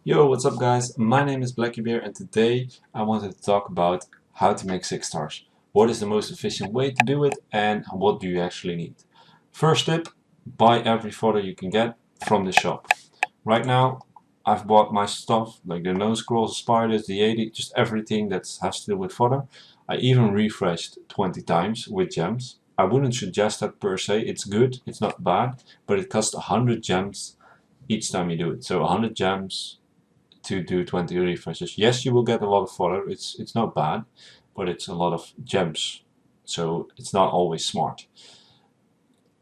Yo, what's up guys? My name is Blackybear and today I wanted to talk about how to make 6 stars. What is the most efficient way to do it and what do you actually need? First tip, buy every fodder you can get from the shop. Right now I've bought my stuff like the nose scrolls, spiders, the 80, just everything that has to do with fodder. I even refreshed 20 times with gems. I wouldn't suggest that per se, it's good, it's not bad, but it costs 100 gems each time you do it. So 100 gems to do 20 refreshes. Yes, you will get a lot of fodder, it's not bad, but it's a lot of gems. So it's not always smart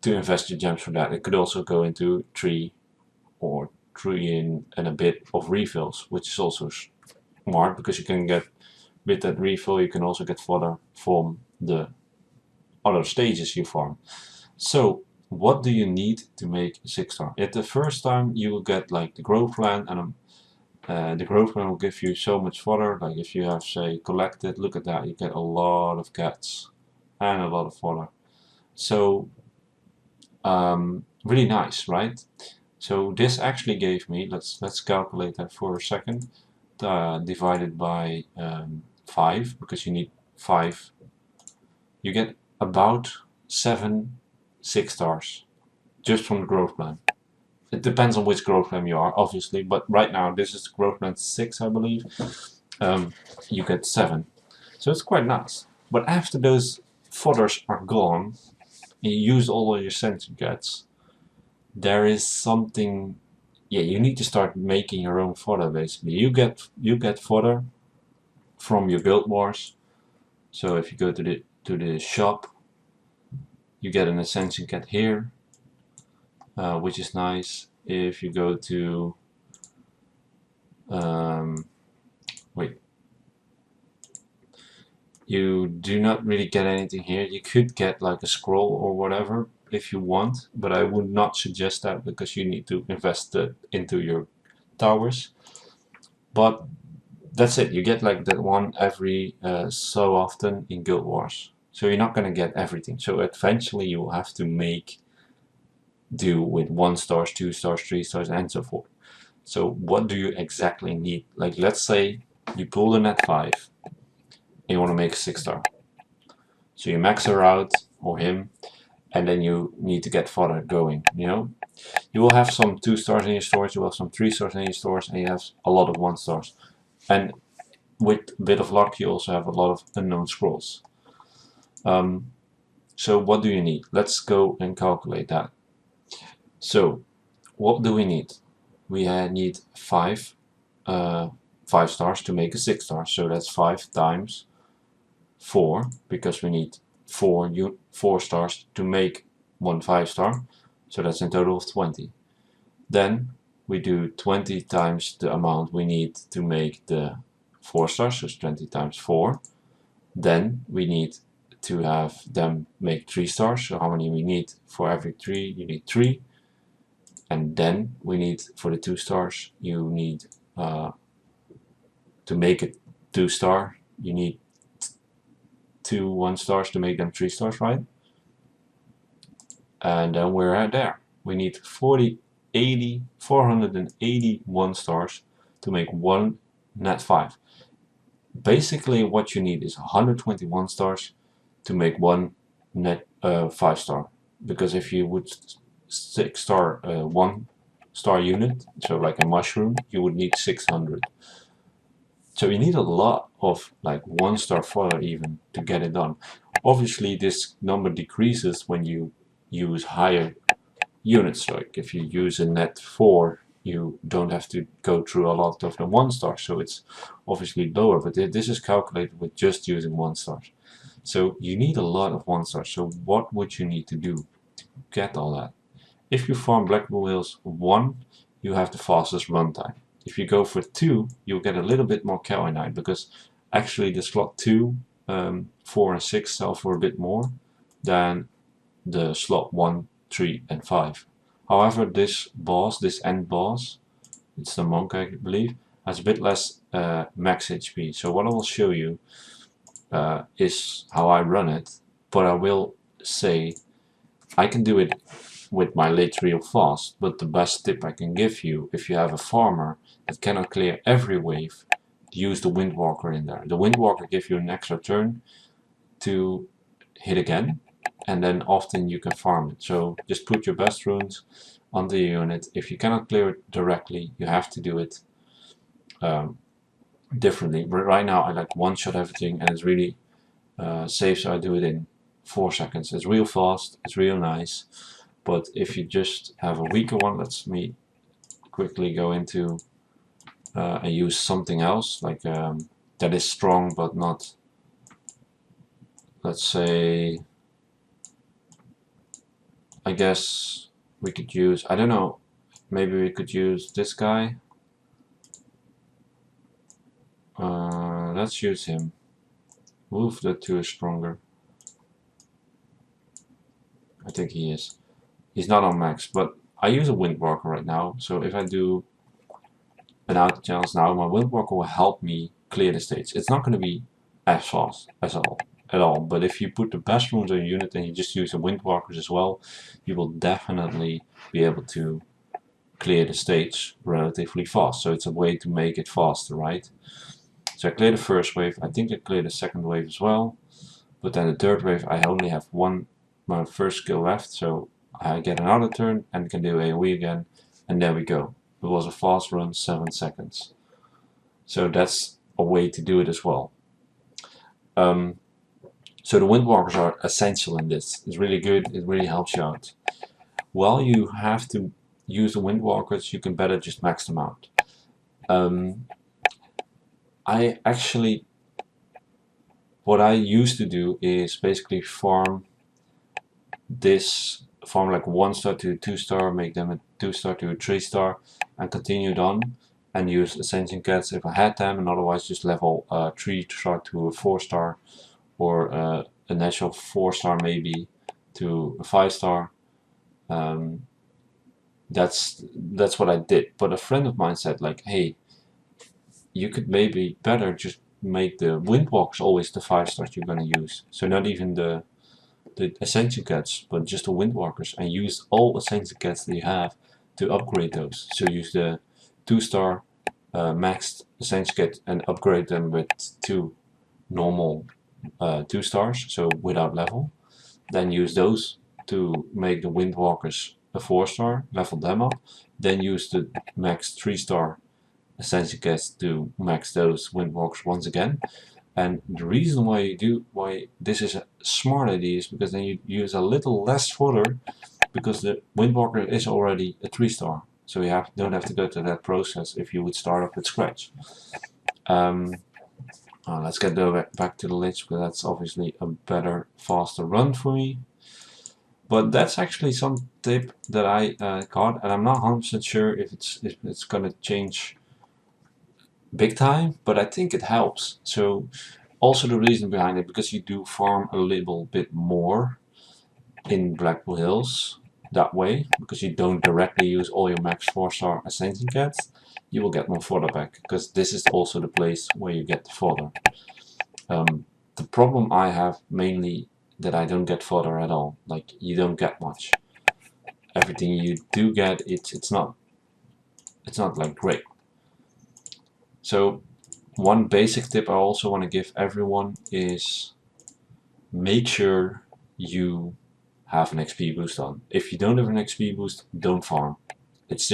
to invest your gems for that. It could also go into 3 or 3 and a bit of refills, which is also smart because you can get with that refill you can also get fodder from the other stages you farm. So what do you need to make a 6 star? At the first time you will get like the growth plan and the growth plan will give you so much fodder. Like if you have say collected, look at that, you get a lot of cats and a lot of fodder. So really nice, right? So this actually gave me, let's calculate that for a second, divided by 5, because you need 5. You get about 7 6 stars just from the growth plan. It depends on which growth plan you are, obviously, but right now this is growth plan 6, I believe. You get 7. So it's quite nice. But after those fodders are gone, and you use all of your certificates, there is something. Yeah, you need to start making your own fodder. Basically, you get fodder from your guild wars. So if you go to the shop, you get an ascension cat here, which is nice. If you go to wait, you do not really get anything here. You could get like a scroll or whatever if you want, but I would not suggest that because you need to invest it into your towers. But that's it, you get like that one every so often in Guild Wars. So you're not gonna get everything. So eventually you will have to make do with 1 stars, 2 stars, 3 stars, and so forth. So what do you exactly need? Like let's say you pull the net 5 and you want to make a 6 star. So you max her out, or him, and then you need to get fodder going, you know? You will have some 2 stars in your stores, you will have some 3 stars in your stores, and you have a lot of 1 stars. And with a bit of luck you also have a lot of unknown scrolls. So what do you need? Let's go and calculate that. So what do we need? We need 5 stars to make a 6 star. So that's 5 times 4, because we need 4 stars to make 1 5 star. So that's in total of 20. Then we do 20 times the amount we need to make the 4 stars, so it's 20 times 4. Then we need to have them make 3 stars, so how many we need for every 3? You need 3. And then we need, for the 2 stars, you need to make it 2 star, you need 2 1 stars to make them 3 stars, right? And then we're at there. We need 481 stars to make 1 net 5. Basically what you need is 121 stars to make 1 net 5 star. Because if you would 6 star 1 star unit, so like a mushroom, you would need 600. So you need a lot of like 1 star fodder even to get it done. Obviously this number decreases when you use higher units. Like if you use a net 4, you don't have to go through a lot of the 1 star, so it's obviously lower, but this is calculated with just using 1 star. So you need a lot of 1 star. So what would you need to do to get all that? If you farm Black Bull Hills 1, you have the fastest runtime. If you go for 2, you'll get a little bit more Kalinite, because actually the slot 2, 4 and 6 sell for a bit more than the slot 1, 3 and 5. However, this boss, this end boss, it's the monk I believe, has a bit less max HP. So what I will show you is how I run it, but I will say I can do it with my lids real fast, but the best tip I can give you, if you have a farmer that cannot clear every wave, use the Windwalker in there. The Windwalker gives you an extra turn to hit again, and then often you can farm it. So just put your best runes on the unit. If you cannot clear it directly, you have to do it differently. But right now I like one-shot everything, and it's really safe, so I do it in 4 seconds. It's real fast, it's real nice. But if you just have a weaker one, let's me quickly go into and use something else like that is strong but not, let's say, I guess we could use, I don't know, maybe we could use this guy. Let's use him. Oof, that 2 is stronger. I think he is. He's not on max, but I use a Windwalker right now, so if I do an outer challenge now, my Windwalker will help me clear the stage. It's not going to be as fast as at all, but if you put the best runes on your unit and you just use the Windwalkers as well, you will definitely be able to clear the stage relatively fast. So it's a way to make it faster, right? So I clear the first wave, I think I clear the second wave as well, but then the third wave I only have my first skill left, so I get another turn and can do AoE again, and there we go. It was a fast run, 7 seconds. So that's a way to do it as well. So the Windwalkers are essential in this. It's really good, it really helps you out. While you have to use the Windwalkers, you can better just max them out. What I used to do is basically farm like 1-star to a 2-star, make them a 2-star to a 3-star, and continued on and use Ascension Cats if I had them, and otherwise just level 3-star to a 4-star, or a natural 4-star maybe to a 5-star. That's what I did. But a friend of mine said, like, hey, you could maybe better just make the Windwalkers always the 5-stars you're gonna use. So not even the Ascension Cats, but just the Windwalkers, and use all Ascension Cats that you have to upgrade those. So use the 2-star maxed Ascension Cat and upgrade them with 2 normal 2-stars, so without level. Then use those to make the Windwalkers a 4-star, level them up. Then use the max 3-star Ascension Cats to max those Windwalkers once again. And the reason why this is a smart idea is because then you use a little less fodder, because the Windwalker is already a 3-star. So you don't have to go through that process if you would start off with scratch. Let's get back to the Lich, because that's obviously a better, faster run for me. But that's actually some tip that I got, and I'm not 100% sure if it's gonna change big time, but I think it helps. So also the reason behind it, because you do farm a little bit more in Blackpool Hills that way, because you don't directly use all your max 4-star Ascension Cats, you will get more fodder back, because this is also the place where you get the fodder. The problem I have mainly that I don't get fodder at all. Like, you don't get much. Everything you do get, it's not like great. So one basic tip I also want to give everyone is make sure you have an XP boost on. If you don't have an XP boost, don't farm. It's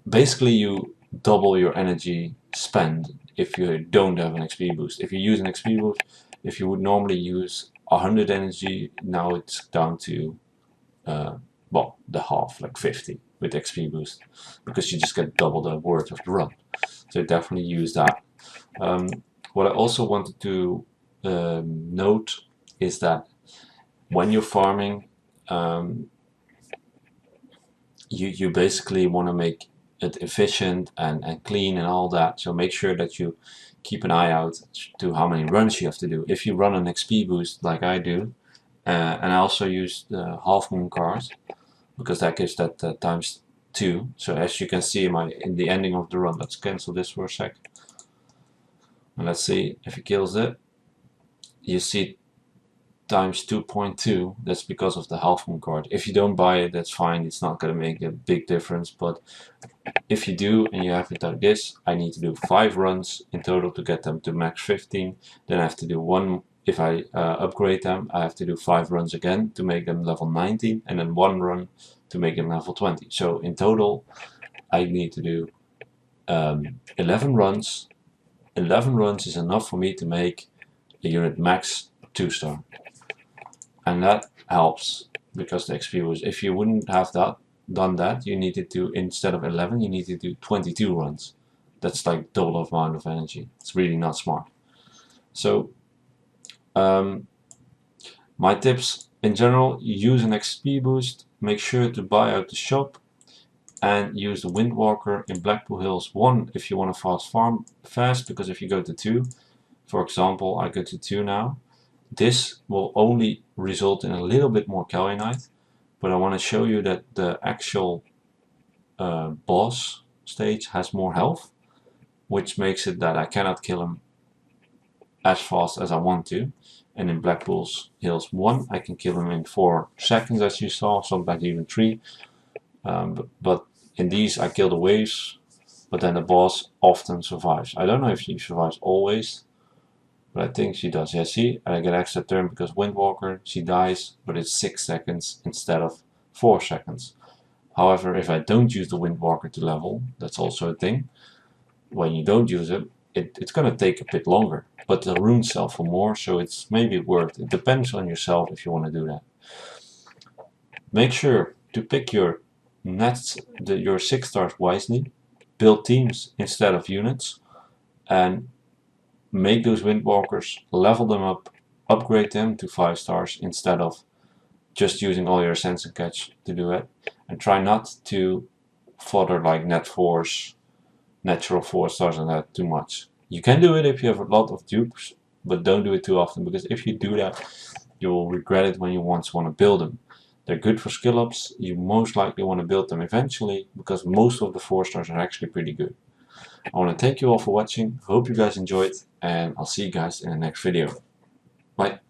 basically you double your energy spend if you don't have an XP boost. If you use an XP boost, if you would normally use 100 energy, now it's down to well, the half, like 50 with XP boost, because you just get double the worth of the run. So definitely use that. What I also wanted to note is that when you're farming, you basically want to make it efficient and clean and all that. So make sure that you keep an eye out to how many runs you have to do. If you run an XP boost like I do, and I also use the half moon card, because that gives that times 2. So as you can see in the ending of the run, let's cancel this for a sec. And let's see if he kills it. You see times 2.2, that's because of the half moon card. If you don't buy it, that's fine, it's not going to make a big difference, but if you do and you have it like this, I need to do 5 runs in total to get them to max 15, then I have to do 1, if I upgrade them, I have to do 5 runs again to make them level 19, and then 1 run to make them level 20. So in total, I need to do 11 runs. 11 runs is enough for me to make a unit max 2-star. And that helps because the XP was, if you wouldn't have done that, you needed to, instead of 11, you need to do 22 runs. That's like double the amount of energy. It's really not smart. So my tips in general: use an XP boost, make sure to buy out the shop, and use the Windwalker in Blackpool Hills 1 if you want to farm fast, because if you go to 2, for example, I go to 2 now, this will only result in a little bit more Calionite, but I want to show you that the actual boss stage has more health, which makes it that I cannot kill him as fast as I want to. And in Blackpool Hills 1 I can kill him in 4 seconds, as you saw, sometimes even 3. But in these I kill the waves, but then the boss often survives. I don't know if she survives always, but I think she does. Yeah, see, I get extra turn because Windwalker, she dies, but it's 6 seconds instead of 4 seconds. However, if I don't use the Windwalker to level, that's also a thing. When you don't use it, it's going to take a bit longer, but the runes sell for more, so it's maybe worth it. It depends on yourself if you want to do that. Make sure to pick your your 6 stars wisely, build teams instead of units, and make those Windwalkers, level them up, upgrade them to 5 stars instead of just using all your sense and catch to do it. And try not to fodder like net force, natural 4 stars and that too much. You can do it if you have a lot of dupes, but don't do it too often, because if you do that, you will regret it when you once want to build them. They're good for skill ups, you most likely want to build them eventually, because most of the 4 stars are actually pretty good. I want to thank you all for watching, hope you guys enjoyed, and I'll see you guys in the next video. Bye.